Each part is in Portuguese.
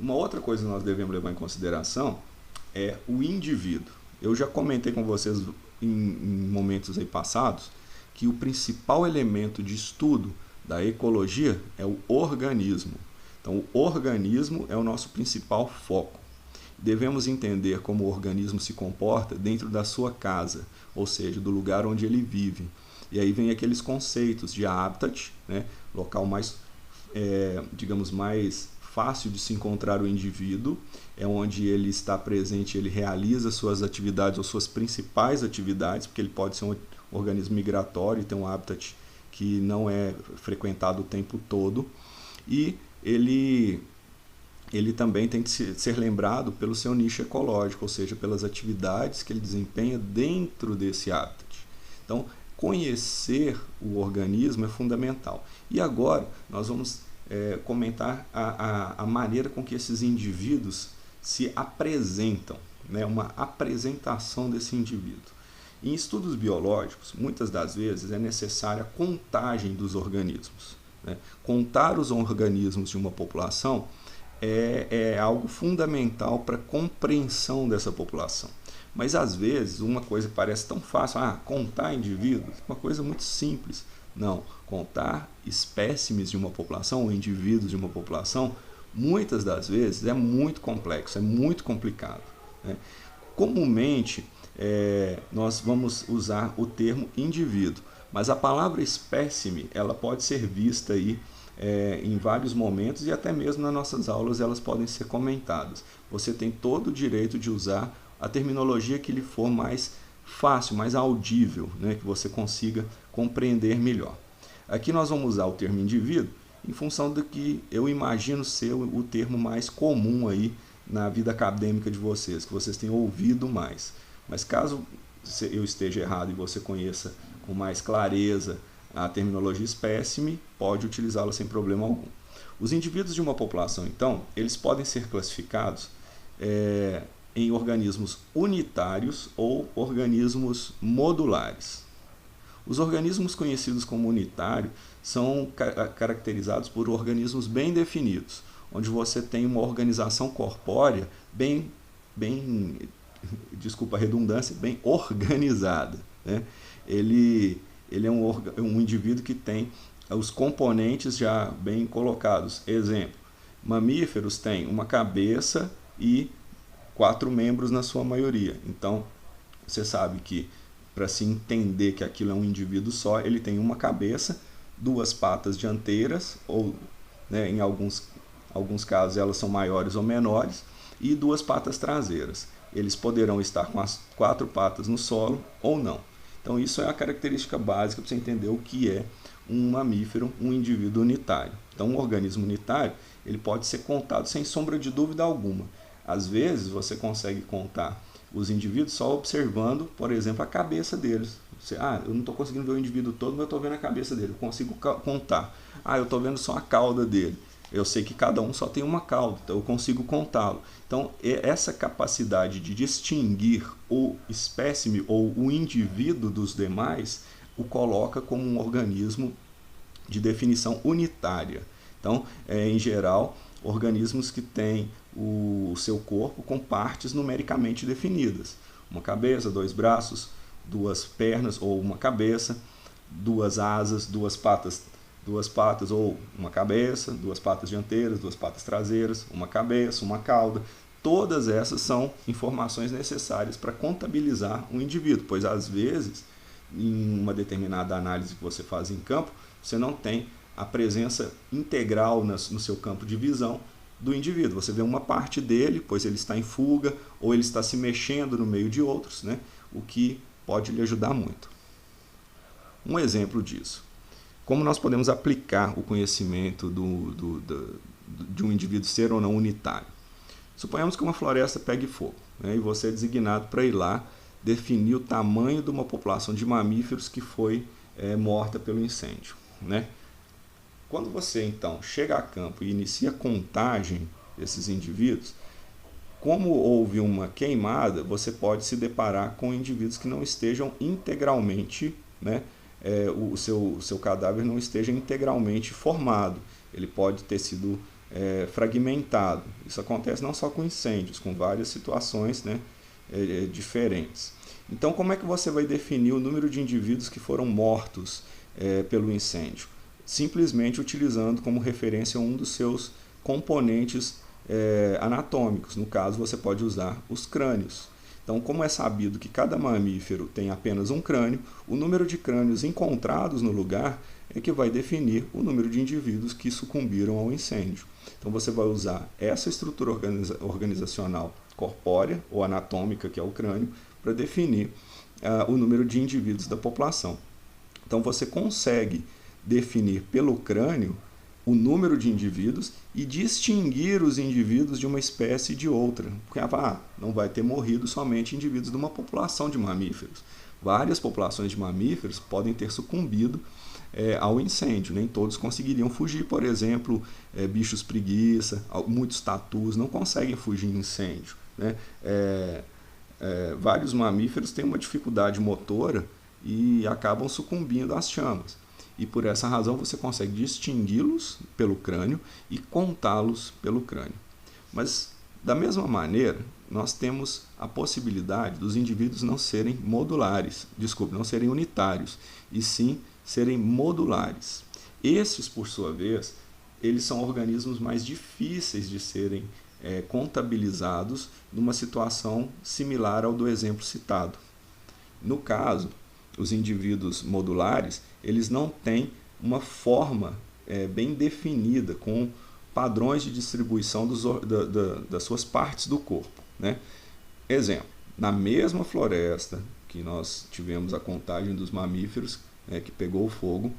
Uma outra coisa que nós devemos levar em consideração é o indivíduo. Eu já comentei com vocês em momentos aí passados que o principal elemento de estudo da ecologia é o organismo. Então, o organismo é o nosso principal foco. Devemos entender como o organismo se comporta dentro da sua casa, ou seja, do lugar onde ele vive. E aí vem aqueles conceitos de habitat, né? Local mais, digamos, mais fácil de se encontrar o indivíduo, é onde ele está presente, ele realiza suas atividades ou suas principais atividades, porque ele pode ser um organismo migratório e ter um habitat que não é frequentado o tempo todo, e ele também tem que ser lembrado pelo seu nicho ecológico, ou seja, pelas atividades que ele desempenha dentro desse habitat. Então, conhecer o organismo é fundamental. E agora nós vamos comentar a maneira com que esses indivíduos se apresentam, né? Uma apresentação desse indivíduo. Em estudos biológicos, muitas das vezes é necessária a contagem dos organismos, né? Contar os organismos de uma população é algo fundamental para a compreensão dessa população. Mas às vezes uma coisa parece tão fácil, contar indivíduos, uma coisa muito simples. Não, contar espécimes de uma população, ou indivíduos de uma população, muitas das vezes é muito complexo, é muito complicado, né? Comumente, nós vamos usar o termo indivíduo, mas a palavra espécime, ela pode ser vista aí em vários momentos e até mesmo nas nossas aulas elas podem ser comentadas. Você tem todo o direito de usar a terminologia que lhe for mais fácil, mais audível, né, que você consiga compreender melhor. Aqui nós vamos usar o termo indivíduo em função do que eu imagino ser o termo mais comum aí na vida acadêmica de vocês, que vocês têm ouvido mais. Mas caso eu esteja errado e você conheça com mais clareza a terminologia espécime, pode utilizá-la sem problema algum. Os indivíduos de uma população, então, eles podem ser classificados em organismos unitários ou organismos modulares. Os organismos conhecidos como unitários são caracterizados por organismos bem definidos, onde você tem uma organização corpórea bem desculpa a redundância, bem organizada, né? Ele é um indivíduo que tem os componentes já bem colocados. Exemplo, mamíferos têm uma cabeça e 4 membros na sua maioria. Então, você sabe que para se entender que aquilo é um indivíduo só, ele tem uma cabeça, 2 patas dianteiras, ou né, em alguns casos elas são maiores ou menores, e 2 patas traseiras. Eles poderão estar com as 4 patas no solo ou não. Então isso é a característica básica para você entender o que é um mamífero, um indivíduo unitário. Então um organismo unitário, ele pode ser contado sem sombra de dúvida alguma. Às vezes você consegue contar os indivíduos só observando, por exemplo, a cabeça deles. Eu não estou conseguindo ver o indivíduo todo, mas eu estou vendo a cabeça dele, eu consigo contar. Eu estou vendo só a cauda dele. Eu sei que cada um só tem uma cauda, então eu consigo contá-lo. Então, essa capacidade de distinguir o espécime ou o indivíduo dos demais o coloca como um organismo de definição unitária. Então, em geral, organismos que têm o seu corpo com partes numericamente definidas. Uma cabeça, 2 braços, 2 pernas ou uma cabeça, 2 asas, 2 patas ou uma cabeça, 2 patas dianteiras, 2 patas traseiras, uma cabeça, uma cauda. Todas essas são informações necessárias para contabilizar um indivíduo, pois às vezes, em uma determinada análise que você faz em campo, você não tem a presença integral no seu campo de visão do indivíduo. Você vê uma parte dele, pois ele está em fuga ou ele está se mexendo no meio de outros, né? O que pode lhe ajudar muito. Um exemplo disso. Como nós podemos aplicar o conhecimento de um indivíduo ser ou não unitário? Suponhamos que uma floresta pegue fogo, né, e você é designado para ir lá definir o tamanho de uma população de mamíferos que foi morta pelo incêndio, né? Quando você, então, chega a campo e inicia a contagem desses indivíduos, como houve uma queimada, você pode se deparar com indivíduos que não estejam integralmente, né, o seu cadáver não esteja integralmente formado. Ele pode ter sido fragmentado. Isso acontece não só com incêndios, com várias situações, né, diferentes. Então, como é que você vai definir o número de indivíduos que foram mortos pelo incêndio? Simplesmente utilizando como referência um dos seus componentes anatômicos. No caso, você pode usar os crânios. Então, como é sabido que cada mamífero tem apenas um crânio, o número de crânios encontrados no lugar é que vai definir o número de indivíduos que sucumbiram ao incêndio. Então, você vai usar essa estrutura organizacional corpórea ou anatômica, que é o crânio, para definir o número de indivíduos da população. Então, você consegue definir pelo crânio o número de indivíduos e distinguir os indivíduos de uma espécie de outra. Porque não vai ter morrido somente indivíduos de uma população de mamíferos. Várias populações de mamíferos podem ter sucumbido ao incêndio. Nem todos conseguiriam fugir. Por exemplo, bichos preguiça, muitos tatus não conseguem fugir em incêndio, né? Vários mamíferos têm uma dificuldade motora e acabam sucumbindo às chamas. E por essa razão você consegue distingui-los pelo crânio e contá-los pelo crânio. Mas, da mesma maneira, nós temos a possibilidade dos indivíduos não serem não serem unitários, e sim serem modulares. Esses, por sua vez, eles são organismos mais difíceis de serem contabilizados numa situação similar ao do exemplo citado. No caso, os indivíduos modulares, eles não têm uma forma bem definida, com padrões de distribuição das suas partes do corpo, né? Exemplo, na mesma floresta que nós tivemos a contagem dos mamíferos, que pegou fogo,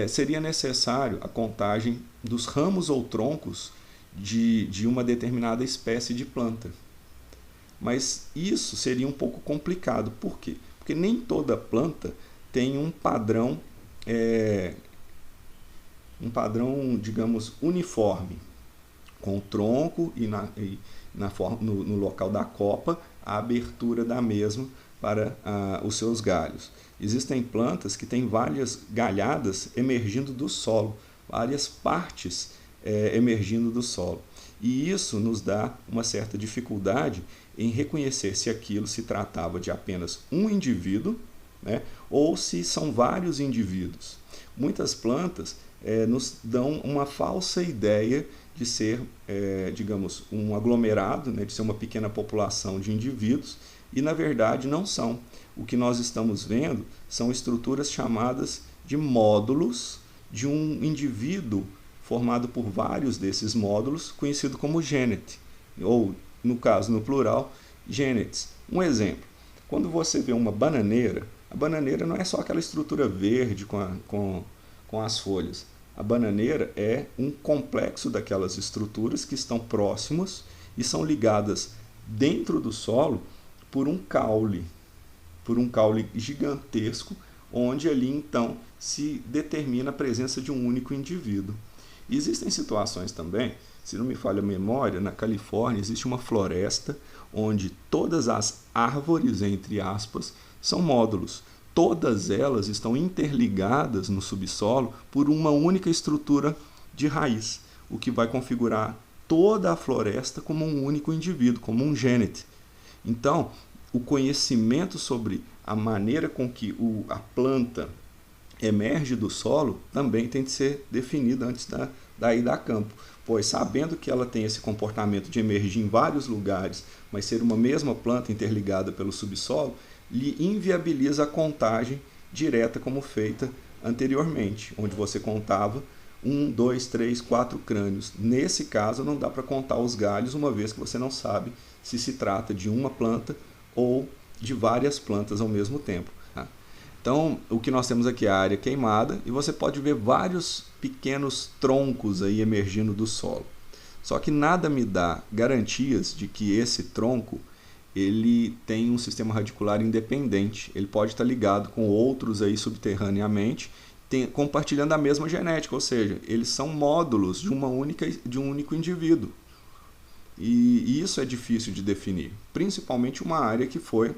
seria necessário a contagem dos ramos ou troncos de uma determinada espécie de planta. Mas isso seria um pouco complicado. Por quê? Porque nem toda planta tem um padrão, digamos, uniforme, com o tronco e no local da copa, a abertura da mesma para os seus galhos. Existem plantas que têm várias galhadas emergindo do solo, várias partes emergindo do solo. E isso nos dá uma certa dificuldade em reconhecer se aquilo se tratava de apenas um indivíduo, né, ou se são vários indivíduos. Muitas plantas nos dão uma falsa ideia de ser, digamos, um aglomerado, né, de ser uma pequena população de indivíduos, e na verdade não são. O que nós estamos vendo são estruturas chamadas de módulos de um indivíduo formado por vários desses módulos, conhecido como gênete, ou, no caso, no plural, gênetes. Um exemplo, quando você vê uma bananeira, a bananeira não é só aquela estrutura verde com as folhas. A bananeira é um complexo daquelas estruturas que estão próximas e são ligadas dentro do solo por um caule gigantesco, onde ali então se determina a presença de um único indivíduo. Existem situações também, se não me falha a memória, na Califórnia existe uma floresta onde todas as árvores, entre aspas, são módulos. Todas elas estão interligadas no subsolo por uma única estrutura de raiz, o que vai configurar toda a floresta como um único indivíduo, como um gênete. Então, o conhecimento sobre a maneira com que a planta emerge do solo também tem de ser definido antes da ida a campo, pois sabendo que ela tem esse comportamento de emergir em vários lugares, mas ser uma mesma planta interligada pelo subsolo, lhe inviabiliza a contagem direta como feita anteriormente, onde você contava 1, 2, 3, 4 crânios. Nesse caso, não dá para contar os galhos, uma vez que você não sabe se trata de uma planta ou de várias plantas ao mesmo tempo. Então, o que nós temos aqui é a área queimada e você pode ver vários pequenos troncos aí emergindo do solo. Só que nada me dá garantias de que esse tronco ele tem um sistema radicular independente. Ele pode estar ligado com outros aí subterraneamente, compartilhando a mesma genética, ou seja, eles são módulos de um único indivíduo. E isso é difícil de definir, principalmente uma área que foi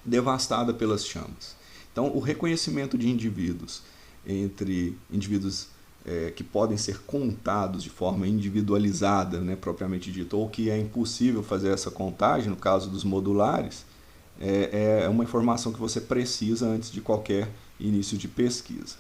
devastada pelas chamas. Então, o reconhecimento de indivíduos entre indivíduos que podem ser contados de forma individualizada, né, propriamente dito, ou que é impossível fazer essa contagem, no caso dos modulares, é uma informação que você precisa antes de qualquer início de pesquisa.